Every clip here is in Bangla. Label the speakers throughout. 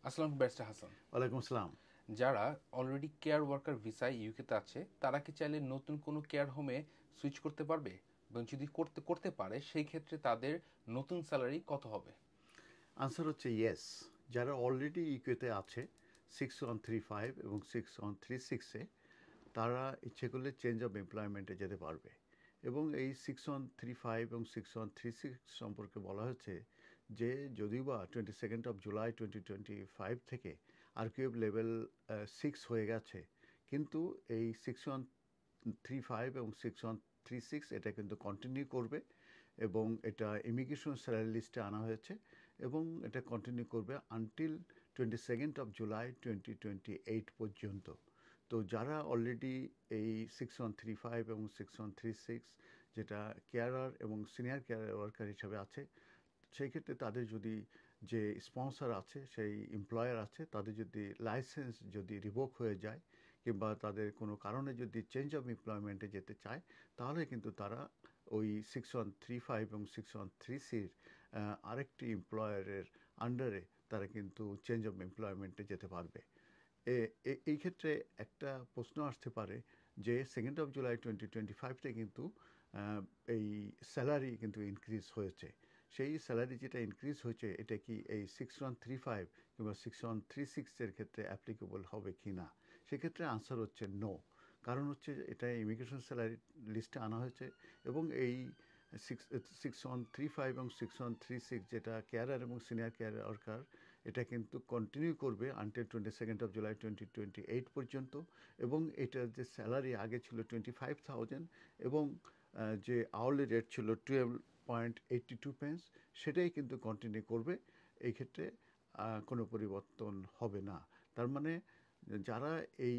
Speaker 1: আসসালামু ব্যারিস্টার হাসান।
Speaker 2: ওয়ালাইকুম আসসালাম।
Speaker 1: যারা অলরেডি কেয়ার ওয়ার্কার ভিসায় ইউকেতে আছে তারা কি চাইলে নতুন কোনো কেয়ার হোমে সুইচ করতে পারবে? এবং যদি করতে করতে পারে সেই ক্ষেত্রে তাদের নতুন স্যালারি কত হবে?
Speaker 2: আনসার হচ্ছে ইয়েস। যারা অলরেডি ইকুয়েতে আছে 6135 এবং 6136-এ, তারা ইচ্ছে করলে চেঞ্জ অফ এমপ্লয়মেন্টে যেতে পারবে। এবং এই 6135 এবং 6136 সম্পর্কে বলা হচ্ছে যে যদিও বা 22 জুলাই 2025 থেকে আরকিউএফ লেভেল 6 হয়ে গেছে, কিন্তু এই 6135 এবং 6136 এটা কিন্তু কন্টিনিউ করবে। এবং এটা ইমিগ্রেশন স্যালারি লিস্টে আনা হয়েছে এবং এটা কন্টিনিউ করবে আনটিল 22 জুলাই 2028 পর্যন্ত। তো যারা অলরেডি এই 6135 এবং 6136, যেটা কেয়ারার এবং সিনিয়র কেয়ার ওয়ার্কার হিসাবে আছে, সেই ক্ষেত্রে তাদের যদি যে স্পন্সর আছে, সেই এমপ্লয়ার আছে, তাদের যদি লাইসেন্স যদি রিভোক হয়ে যায় কিংবা তাদের কোনো কারণে যদি চেঞ্জ অফ এমপ্লয়মেন্টে যেতে চায়, তাহলে কিন্তু তারা ওই 6135 এবং 6136-এর আরেকটি এমপ্লয়ারের আন্ডারে তারা কিন্তু চেঞ্জ অফ এমপ্লয়মেন্টে যেতে পারবে। এই ক্ষেত্রে একটা প্রশ্ন আসতে পারে যে 2 জুলাই 2025-তে কিন্তু এই স্যালারি কিন্তু ইনক্রিজ হয়েছে। সেই স্যালারি যেটা ইনক্রিজ হয়েছে, এটা কি এই 6135 কিংবা 6136-এর ক্ষেত্রে অ্যাপ্লিকেবল হবে কি না? সেক্ষেত্রে আনসার হচ্ছে নো। কারণ হচ্ছে এটা ইমিগ্রেশন স্যালারি লিস্টে আনা হয়েছে এবং এই 6135 এবং 6136, যেটা কেয়ারার এবং সিনিয়র কেয়ার ওয়ার্কার, এটা কিন্তু কন্টিনিউ করবে আনটিল 22 জুলাই 2028 পর্যন্ত। এবং এটার যে স্যালারি আগে ছিল 25,000 এবং যে আওয়ারলি রেট ছিল 12.82 পেন্স, সেটাই কিন্তু কন্টিনিউ করবে। এই ক্ষেত্রে কোনো পরিবর্তন হবে না। তার মানে যারা এই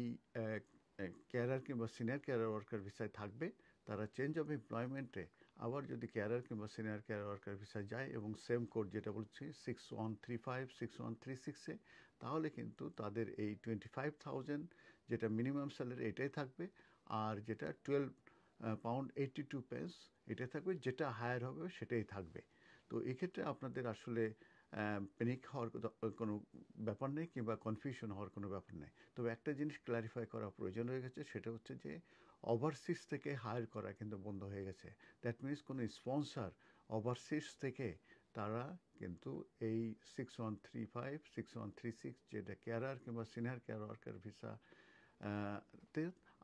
Speaker 2: কেয়ারার কিংবা সিনিয়র কেয়ার ওয়ার্কার ভিসায় থাকবে, তারা চেঞ্জ অফ এমপ্লয়মেন্টে আবার যদি কেয়ারার কিংবা সিনিয়র কেয়ার ওয়ার্কার ভিসায় যায় এবং সেম কোড যেটা বলছি 6135 6136-এ, তাহলে কিন্তু তাদের এই 25,000 যেটা মিনিমাম স্যালারি, এটাই থাকবে। আর যেটা 12 pound 82 pence এটাই থাকবে, যেটা হায়ার হবে সেটাই থাকবে। তো এক্ষেত্রে আপনাদের আসলে প্যানিক হওয়ার কোনো ব্যাপার নেই কিংবা কনফিউশন হওয়ার কোনো ব্যাপার নেই। তবে একটা জিনিস ক্ল্যারিফাই করা প্রয়োজন হয়ে গেছে, সেটা হচ্ছে যে ওভারসিজ থেকে হায়ার করা কিন্তু বন্ধ হয়ে গেছে। দ্যাট মিনস কোনো স্পন্সর ওভারসিজ থেকে তারা কিন্তু এই 6135 6136, যেটা কেয়ারার কিংবা সিনিয়র কেয়ার ওয়ার্কার ভিসা তে,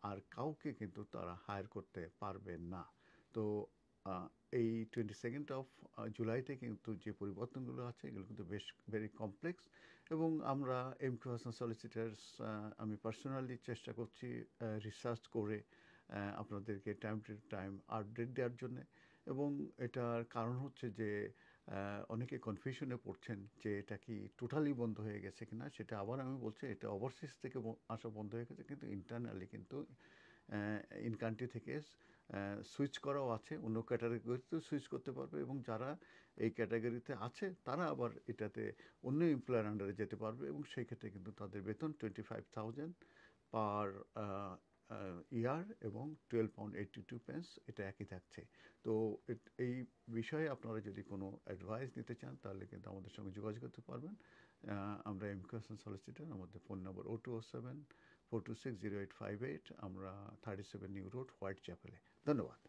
Speaker 2: আর কাউকে কিন্তু তারা হায়ার করতে পারবে না। তো এই 22 জুলাইতে কিন্তু যে পরিবর্তনগুলো আছে, এগুলো কিন্তু বেশ ভেরি কমপ্লেক্স। এবং আমরা এমকিউ হাসান সলিসিটার্স, আমি পার্সোনালি চেষ্টা করছি রিসার্চ করে আপনাদেরকে টাইম টু টাইম আপডেট দেওয়ার জন্যে। এবং এটার কারণ হচ্ছে যে অনেকে কনফিউশনে পড়ছেন যে এটা কি টোটালি বন্ধ হয়ে গেছে কিনা। সেটা আবার আমি বলছি, এটা ওভারসিজ থেকে আসা বন্ধ হয়ে গেছে, কিন্তু ইন্টারনালি কিন্তু ইন কান্ট্রি থেকে সুইচ করাও আছে, অন্য ক্যাটাগরিতেও সুইচ করতে পারবে। এবং যারা এই ক্যাটাগরিতে আছে তারা আবার এটাতে অন্য এমপ্লয়ার আন্ডারে যেতে পারবে, এবং সেই ক্ষেত্রে কিন্তু তাদের বেতন 25,000 পার ইয়ার এবং 12 pound 82 pence, এটা একই থাকছে। তো এই বিষয়ে আপনারা যদি কোনো অ্যাডভাইস নিতে চান, তাহলে কিন্তু আমাদের সঙ্গে যোগাযোগ করতে পারবেন। আমরা এমকিউএসএন সলিসিটর, আমাদের ফোন নম্বর 0207 426 0858, আমরা 37 নিউ রোড, হোয়াইট চ্যাপেলে। ধন্যবাদ।